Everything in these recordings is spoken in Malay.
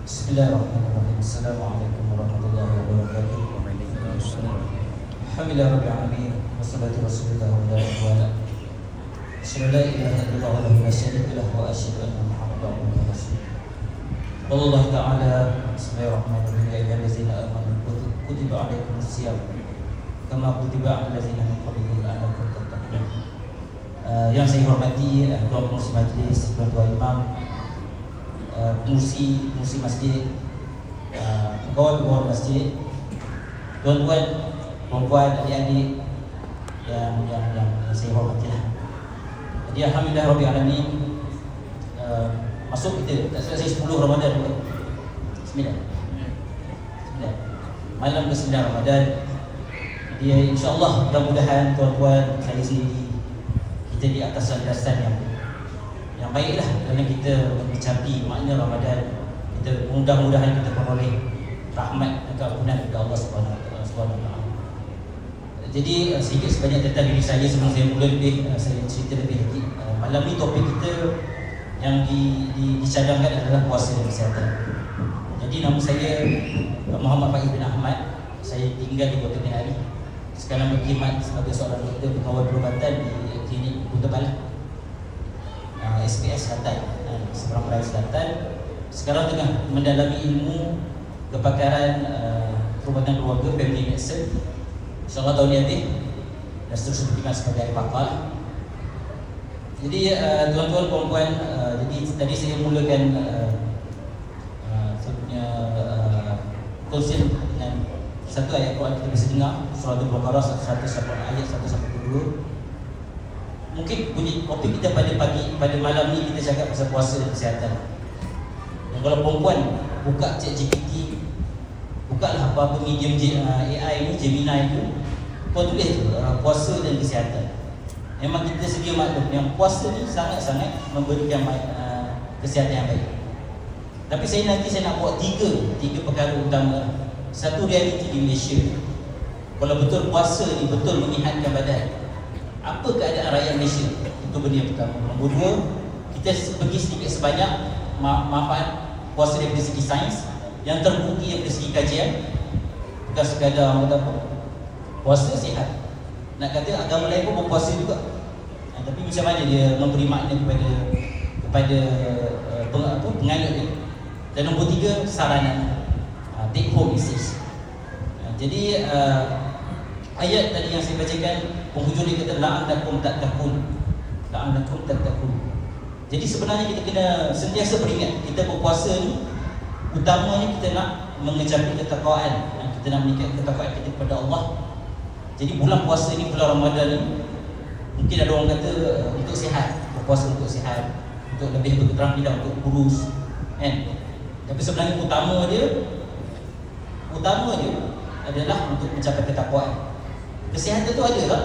Bismillahirrahmanirrahim. Assalamualaikum warahmatullahi wabarakatuh. Alhamdulillah rabbil alamin wassalatu wassalamu ala rasulillah. Asyhadu an la ilaha illallah wahdahu la syarika lahu wa asyhadu anna Muhammadan abduhu wa rasuluh. Allah Ta'ala bismillahirrahmanirrahim ya ayyuhallazina amanu kutiba alaikumus shiyam kama kutiba alal ladzina min qablikum la'allakum tattaqun. Yang saya hormati tuan pengurusi majlis, tuan-tuan imam, pengurusi masjid, kawan-kawan masjid, tuan-tuan, puan-puan, adik-adik yang saya hormati lah. Jadi alhamdulillah rabbil alamin, masuk kita tak salah saya 10 Ramadan ke? 9. Malam ke-9 Ramadan. Dia insya-Allah mudah-mudahan tuan-tuan, saya sendiri, kita di atas landasan yang baiklah kerana kita mencapai makna Ramadan. Kita mudah-mudahan kita peroleh rahmat dan keampunan dari Allah Subhanahu wa taala. Jadi sedikit sebanyak tentang diri saya sebelum saya mula saya cerita lebih lagi. Malam ni topik kita yang dicadangkan adalah puasa dan kesihatan. Jadi nama saya Muhammad Faiz bin Ahmad. Saya tinggal di Kota Kenari. Sekarang berkhidmat sebagai seorang doktor pengawal perubatan di klinik Kota Balah, SPS Selatan, Seberang Peraya Selatan. Sekarang tengah mendalami ilmu kepakaran perubatan keluarga, family medicine. InsyaAllah tahun ni habis dan seterusnya berkhidmat sebagai pakar. Jadi tuan-tuan, puan-puan, jadi tadi saya mulakan saya punya kongsian dengan satu ayat Quran kita bisa dengar, surah Al-Baqarah 108 ayat 1-2. Mungkin bunyi topik kita pada malam ni kita cakap pasal puasa dan kesihatan. Dan kalau perempuan buka ChatGPT, bukalah apa-apa medium AI ni, Gemini tu, kau tulis puasa dan kesihatan. Memang kita sedia maklum yang puasa ni sangat-sangat memberikan kesihatan yang baik. Tapi saya nak buat tiga perkara utama. Satu, realiti di Malaysia. Kalau betul puasa ni betul menyihatkan badan, apa keadaan rakyat Malaysia? Itu benda yang pertama. Nombor dua, kita pergi sedikit sebanyak manfaat puasa dari segi sains yang terbukti dari segi kajian. Bukan sekadar kata apa, puasa sihat. Nak kata agama lain pun berpuasa juga. Tapi macam mana dia memberi makna kepada penganut dia. Dan nombor tiga, saranan, take home message. Jadi ayat tadi yang saya bacakan, penghujung dia kata la'allakum tattaqun. Jadi sebenarnya kita kena sentiasa beringat, kita berpuasa ni utamanya kita nak mengecapi ketakwaan, kita nak meningkatkan ketakwaan kita kepada Allah. Jadi bulan puasa ni, bulan Ramadan ni, mungkin ada orang kata untuk sihat, berpuasa untuk sihat, untuk lebih berketerampilan, untuk kurus, kan? Tapi sebenarnya utama dia adalah untuk mencapai ketakwaan. Kesihatan tu ada tak?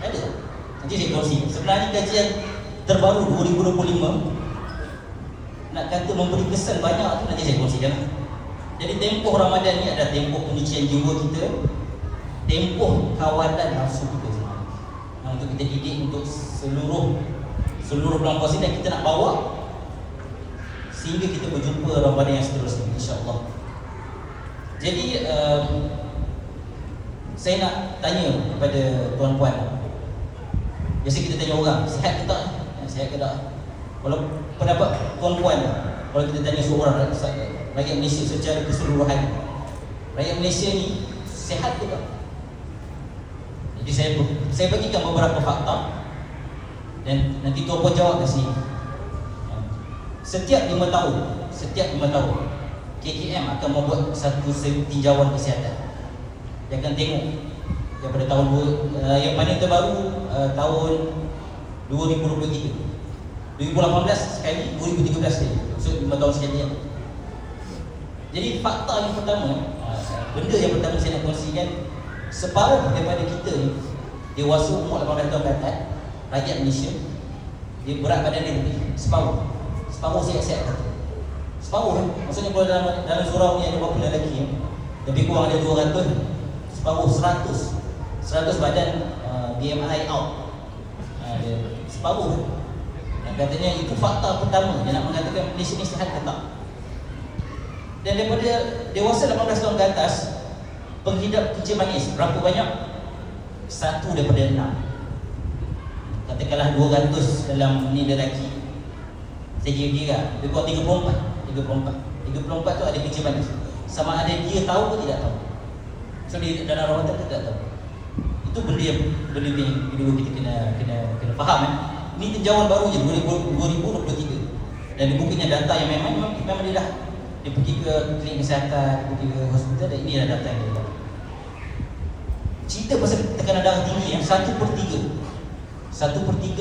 Ada. Nanti saya kongsi. Sebenarnya kajian terbaru 2025 nak kata memberi kesan banyak tu, nanti saya kongsikan. Jadi tempoh Ramadan ni adalah tempoh penyucian jiwa kita, tempoh kawalan nafsu kita sebenarnya. Untuk kita didik untuk seluruh bulan puasa dan kita nak bawa sehingga kita berjumpa Ramadan yang seterusnya, insya-Allah. Jadi saya nak tanya kepada tuan-puan. Biasa kita tanya orang, sihat ke tak? Sihat ke tak? Kalau pendapat tuan-puan, kalau kita tanya seorang rakyat Malaysia secara keseluruhan, rakyat Malaysia ni sihat ke tak? Jadi saya bagikan beberapa fakta dan nanti tuan-puan jawab kat sini. Setiap 5 tahun KKM akan membuat satu tinjauan kesihatan. Dia akan tengok daripada tahun yang paling terbaru tahun 2023, 2018 sekali, 2013 sekali. So 5 tahun sekali ya. Jadi fakta yang pertama, benda yang pertama saya nak kongsikan, separuh daripada kita ni dewasa umur 18 tahun ke atas, rakyat Malaysia, dia berat badan dia lebih separuh sihat-sihat. Separuh, maksudnya kalau dalam surau ni ada berapa lelaki, lebih kurang ada 200, separuh 100 badan BMI out, separuh. Dan katanya itu fakta pertama yang nak mengatakan Malaysia ni sihat ke tak. Dan daripada dewasa 18 tahun ke atas, penghidap kencing manis berapa banyak? 1 daripada 6. Katakanlah 200 dalam ni lelaki, saya kira dia buat 34 tu ada kencing manis. Sama ada dia tahu ke tidak tahu. So dia dalam rawatan kita tak tahu. Itu benda yang kita kena faham. Ini tinjauan baru je 2023. Dan bukannya data yang memang dia dah dia pergi ke klinik kesihatan, dia pergi ke hospital, dan ini adalah data yang dia dapat. Cerita pasal tekanan darah tinggi yang 1/3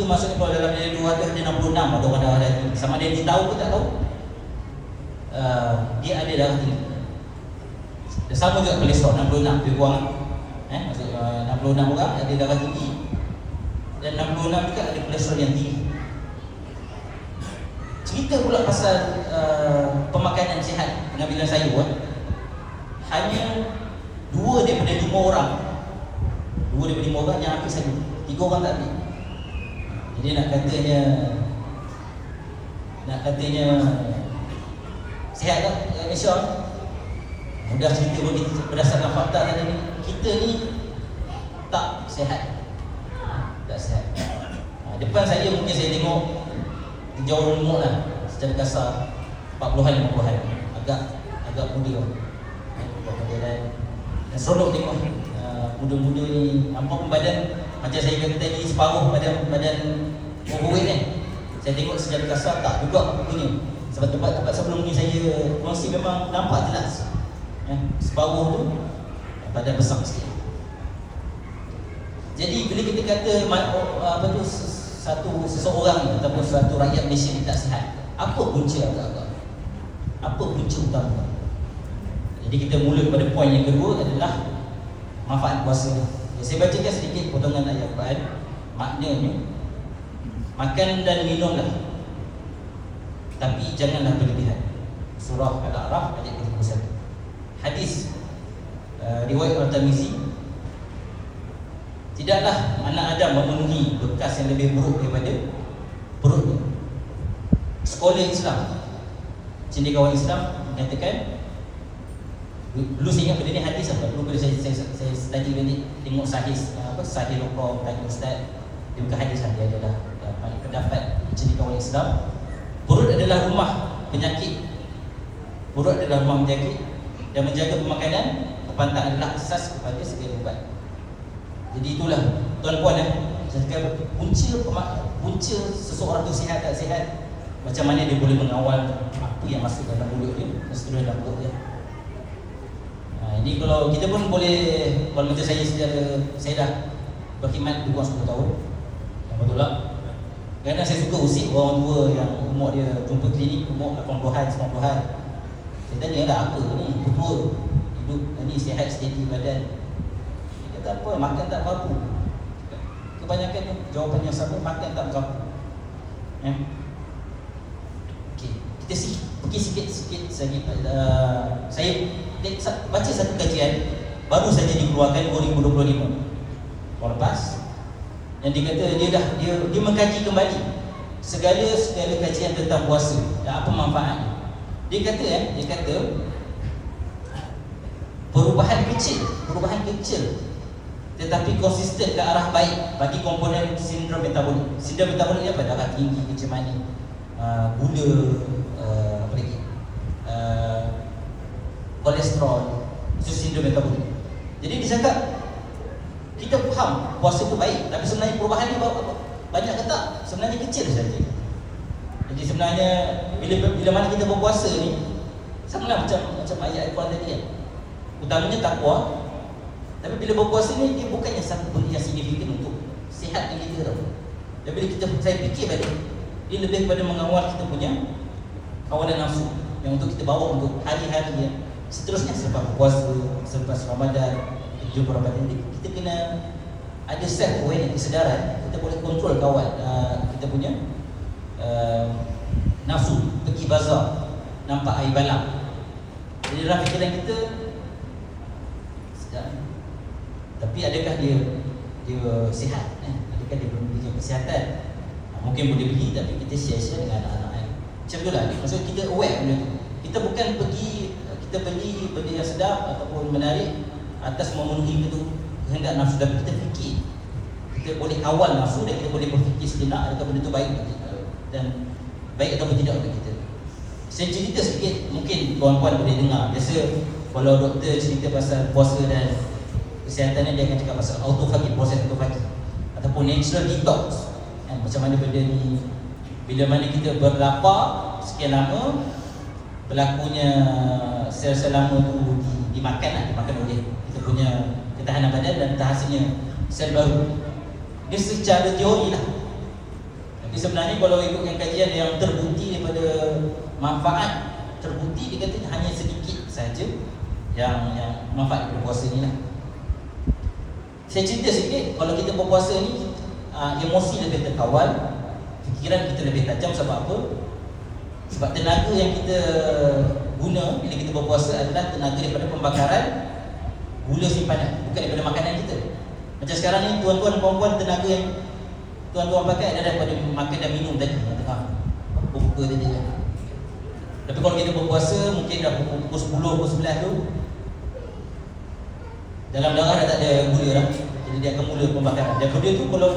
maksudnya kalau dalam dia 200 ada 66 ada orang darah tinggi. Sama dia tahu ke tak tahu, dia ada darah tinggi. Dan sama juga kolesterol 66 lebih kurang. Maksud 66 orang ada darah tinggi dan 66 juga ada kolesterol yang tinggi. Cerita pula pasal pemakanan sihat, pengambilan sayur, hanya 2 daripada 5 orang yang ambil sayur, 3 orang tak ambil. Jadi nak katanya sihat tak Malaysia? Mudah cerita berdasarkan fakta tadi ni, kita ni tak sihat. Depan saya mungkin saya tengok jauh remuk lah, secara kasar 40-an 50-an, agak muda dan seronok tengok muda-muda ni. Nampak pun badan macam saya kata tadi, separuh badan overweight kan. Saya tengok secara kasar tak juga begini. Sebab tempat sebelum ni saya kongsi memang nampak jelas separuh tu badan besar sikit. Jadi bila kita kata seseorang ataupun satu rakyat Malaysia ni tak sihat, apa punca agak-agak? Apa punca utama? Jadi kita mula pada poin yang kedua adalah manfaat puasa. Saya bacakan sedikit potongan ayat Quran. Maknanya, makan dan minumlah, tapi janganlah berlebihan. Surah Al-A'raf ayat 31. Hadis riwayat Al-Tirmizi, tidaklah anak Adam memenuhi bekas yang lebih buruk daripada perutnya. Sekolah Islam, cendekiawan Islam mengatakan, dulu saya ingat benda ni hadis apa? Dulu bila saya study benda ni, tengok Sahih Luqah tanya ustaz, dia bukan hadis lah, dia adalah pendapat cendekiawan Islam. Perut adalah rumah penyakit. Dan menjaga pemakanan kepantang adalah asas kepada segala ubat. Jadi itulah tuan-puan, saya kata punca seseorang tu sihat tak sihat, macam mana dia boleh mengawal apa yang masuk dalam mulut dia dan seterusnya dalam perut dia. Ini kalau kita pun boleh, kalau macam saya dah berkhidmat lebih kurang 10 tahun. Betul tak? Kerana saya suka usik orang tua yang umur dia jumpa klinik umur 80-an, 90-an. Saya tanya lah, apa ni betul hidup ni sihat steady badan? Dia kata apa, makan tak berapa. Kebanyakan jawapan yang sama, makan tak berapa. Okey, kita pergi sikit-sikit lagi. Saya baca satu kajian baru saja dikeluarkan 2025 tahun lepas, yang dia kata dia mengkaji kembali segala kajian tentang puasa dan apa manfaatnya. Dia kata perubahan kecil tetapi konsisten ke arah baik bagi komponen sindrom metabolik. Sindrom metabolik ni apa? Darah tinggi, kencing manis, gula, apa lagi? Kolesterol. Itu sindrom metabolik. Jadi dia cakap kita faham puasa tu baik, tapi sebenarnya perubahan ni banyak ke tak? Sebenarnya kecil saja. Jadi sebenarnya bila mana kita berpuasa ni, samalah macam ayat Al-Quran tadi kan. Utamanya takwa. Tapi bila berpuasa ni, dia bukannya satu benda yang signifikan untuk sihat ni kita tau. Dan bila saya fikir balik, dia lebih kepada mengawal kita punya kawalan nafsu yang untuk kita bawa untuk hari-hari ya. Seterusnya selepas berpuasa, selepas Ramadan, jumpa Ramadan, kita kena ada self-awareness, kesedaran. Kita boleh kontrol kawal kita punya nafsu. Pergi bazar, nampak air balang, jadi dalam fikiran kita sedap. Tapi adakah dia sihat? Adakah dia memiliki kesihatan? Mungkin boleh pergi, tapi kita share dengan anak-anak. Macam tu lah. Maksud kita aware benda tu. Kita bukan pergi kita beli benda yang sedap ataupun menarik atas memenuhi itu kehendak nafsu, dan kita fikir, kita boleh kawal nafsu dan kita boleh berfikir sejenak adakah benda itu baik dan baik ataupun tidak untuk kita. Saya cerita sikit, mungkin tuan-tuan boleh dengar. Biasa kalau doktor cerita pasal puasa dan kesihatan ni, dia akan cakap pasal autophagy, proses autophagy ataupun natural detox. Macam mana benda ni, bila mana kita berlapar sekian lama, berlakunya sel-sel lama tu dimakan oleh kita punya ketahanan badan dan terhasilnya sel baru. Dia secara teori lah. Tapi sebenarnya kalau ikutkan kajian yang terbukti daripada manfaat terbukti, dia kata hanya sedikit saja yang manfaat daripada puasa ni lah. Saya cerita sikit, kalau kita berpuasa ni emosi lebih terkawal, fikiran kita lebih tajam. Sebab apa? Sebab tenaga yang kita guna bila kita berpuasa adalah tenaga daripada pembakaran gula simpanan, bukan daripada makanan kita. Macam sekarang ni tuan-tuan dan puan-puan, tenaga yang tuan-tuan pakai adalah daripada makan dan minum tadi yang tengah berbuka tadi kan. Tapi kalau kita berpuasa mungkin dah pukul 10, pukul 11 tu, dalam darah dah tak ada gula dah. Jadi dia akan mula pembakaran. Dan benda tu kalau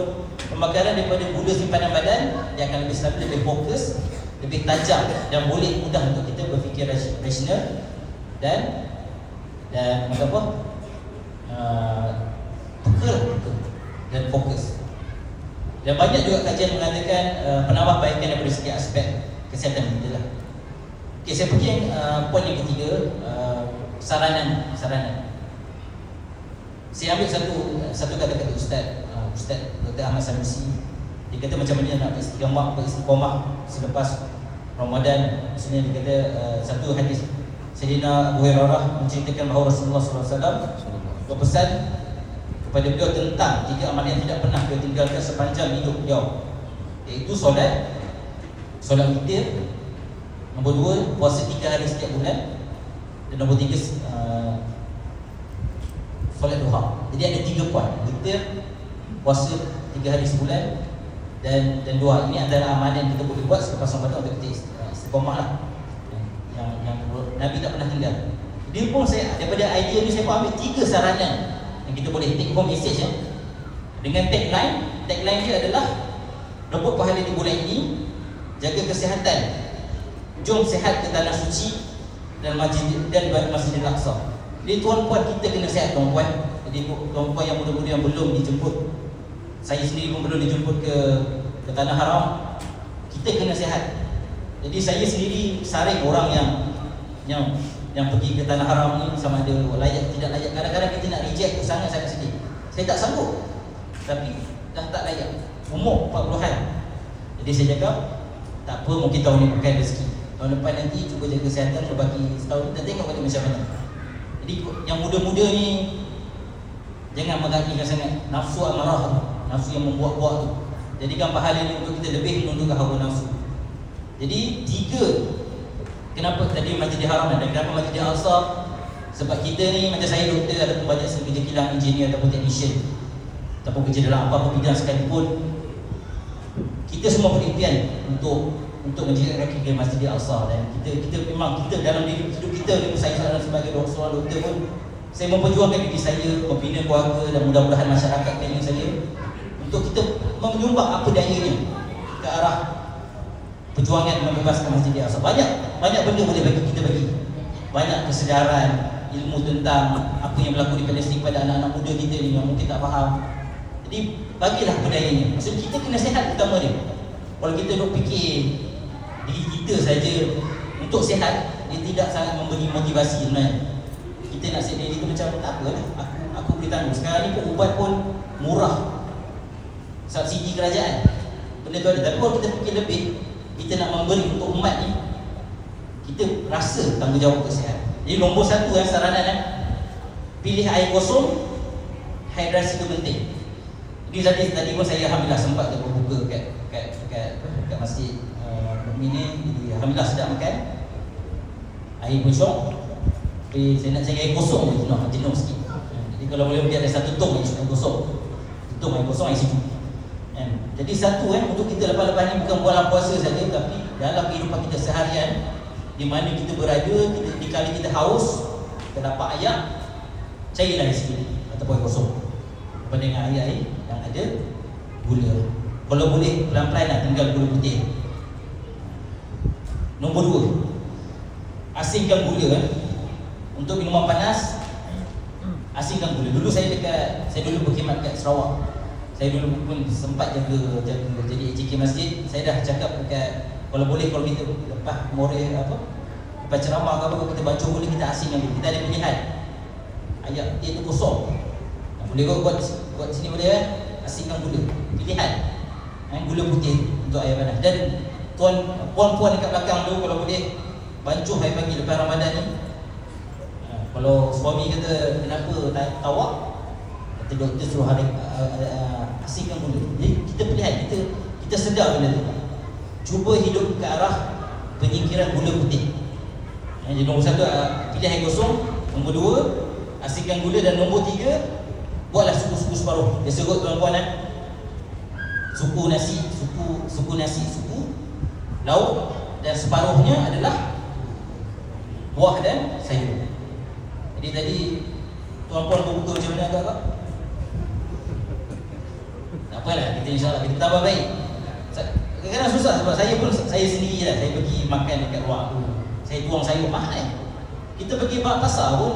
pembakaran daripada gula simpanan badan, dia akan lebih stabil, lebih fokus, lebih tajam dan boleh mudah untuk kita berfikir rasional dan apa? Peka dan fokus. Dan banyak juga kajian mengatakan penambahbaikan daripada segi aspek kesihatan kita lah. Okay, saya pergi poin yang ketiga, saranan. Saya ambil satu kata-kata Ustaz Dr. Ahmad Sanusi. Dia kata macam mana nak beristiqamah selepas Ramadan. Maksudnya dia kata satu hadis Sayyidina Abu Hurairah menceritakan bahawa Rasulullah SAW berpesan kepada beliau tentang 3 amalan yang tidak pernah beliau tinggalkan sepanjang hidup beliau, iaitu solat witir, nombor 2 puasa 3 hari setiap bulan, dan nombor 3 solat duha. Jadi ada 3 poin: witir, puasa 3 hari sebulan, dan doa. Ini adalah amalan yang kita boleh buat selepas Ramadan untuk kita istiqamah lah, yang Nabi tak pernah tinggal. Dia pun daripada idea ni saya pun ambil 3 saranan yang kita boleh take home message dengan tagline dia adalah rebut pahala di bulan ini, jaga kesihatan, jom sihat ke tanah suci dan Masjidil Aqsa. Jadi tuan-puan, kita kena sihat tuan-puan. Jadi tuan-puan yang muda-muda yang belum dijemput, saya sendiri pun belum dijemput ke tanah haram, kita kena sihat. Jadi saya sendiri saring orang yang pergi ke tanah haram ni sama ada layak tidak layak. Kadang-kadang kita nak reject tu sangat-sangat sedih. Saya tak sanggup, tapi dah tak layak, umur 40-an. Jadi saya cakap tak apa, mungkin tahun ni bukan rezeki, tahun depan nanti cuba jaga kesihatan, berbagi setahun kita tengok macam mana. Jadi yang muda-muda ni jangan mengakikan sangat nafsu amarah, nafsu yang membuat-buat tu. Jadikan pahala ni untuk kita lebih menundukkan hawa nafsu. Jadi 3, kenapa tadi Masjidil Haram dan kenapa Masjidil Aqsa? Sebab kita ni macam saya doktor, ada banyak kerja kilang engineer ataupun technician ataupun kerja dalam apa-apa bidang sekalipun, kita semua berimpian untuk menjadikan kaki ke Masjidil Aqsa. Dan kita memang kita dalam hidup kita ni, saya sebagai seorang doktor pun, saya memperjuangkan diri saya, membina keluarga dan mudah-mudahan masyarakat keliling saya untuk kita menyumbang apa dayanya ke arah perjuangan membebaskan Masjidil Aqsa. Banyak benda boleh kita bagi. Banyak kesedaran, ilmu tentang apa yang berlaku di Palestin pada anak-anak muda kita ni yang mungkin tak faham. Jadi bagilah pedayanya. Maksud kita kena sihat pertama dia. Kalau kita duk fikir diri kita saja untuk sihat, dia tidak sangat memberi motivasi sebenarnya. Kita nak sihat diri tu macam tak apalah, aku boleh tanggung. Sekarang ni pun ubat pun murah, subsidi kerajaan, benda tu ada. Tapi kalau kita fikir lebih, kita nak memberi untuk umat ni, kita rasa tanggungjawab kesihatan. Jadi nombor 1 yang saranan pilih air kosong, hidrasi itu penting. Jadi tadi pun saya alhamdulillah sempat berbuka kat masjid Mukminin. Jadi alhamdulillah sedap makan. Air pun syok. Tapi saya nak cari air kosong je, jenuh sikit. Jadi kalau boleh ada 1 tong air kosong. Tong air kosong, air sejuk. Jadi satu untuk kita lepas-lepas ni bukan bulan puasa saja, tapi dalam kehidupan kita seharian, di mana kita berada, di kali kita haus, kita dapat air, carilah di sini ataupun kosong. Dengan air yang ada gula. Kalau boleh pelan-pelan lah, tinggal gula putih. Nombor 2, asingkan gula untuk minuman panas. Asingkan gula. Dulu saya dulu berkhidmat kat Sarawak. Saya dulu pun sempat jaga jadi AJK masjid. Saya dah cakap dekat, kalau boleh, kalau kita lepas lepas ceramah ke apa, kita baca gula, kita asingkan gula. Kita ada pilihan. Ayat dia tu kosong. Boleh kau buat sini boleh kan? Asingkan gula. Pilihan. Gula putih untuk air panas. Dan puan-puan dekat belakang tu, kalau boleh bancuh air pagi lepas Ramadan ni. Kalau suami kata kenapa tak tawak, kata doktor suruh asingkan gula. Jadi kita pilihan, kita sedar benda tu. Cuba hidup ke arah penyingkiran gula putih. Jadi nombor 1, pilihan yang kosong. Nombor 2, asingkan gula. Dan nombor 3, buatlah suku-suku separuh. Dia sebut tuan-tuan suku nasi, suku lauk, dan separuhnya adalah buah dan sayur. Jadi tadi tuan-puan berbuka macam mana agak-agak? Tak apalah, kita insyaAllah kita tambah baik. Kadang-kadang susah sebab saya sendiri lah, saya pergi makan dekat luar tu, saya tuang sayur mahal. Kita pergi pasar pun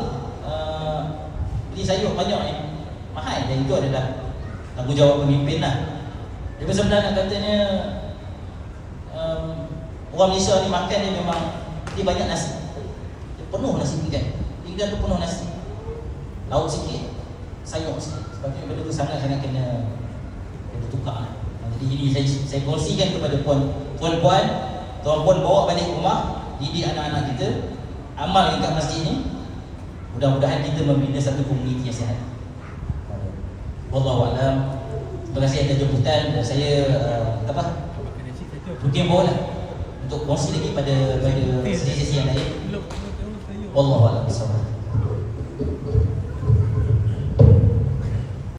beli sayur banyak ni mahal, dan itu adalah tanggungjawab pemimpin lah. Tapi sebenarnya katanya orang Malaysia ni makan dia memang dia banyak nasi, dia penuh nasi ikan tu penuh nasi, lauk sikit, sayur sikit. Sebabnya benda tu sangat-sangat kena tukar. Jadi ini saya kongsikan kepada puan-puan, tuan-puan bawa balik rumah, didik anak-anak kita, amal dekat masjid ni. Mudah-mudahan kita membina satu komuniti yang sihat. Wallahu a'lam. Terima kasih atas jemputan. Dan saya mungkin boleh untuk kongsi lagi pada sesi-sesi yang lain. Wallahu a'lam.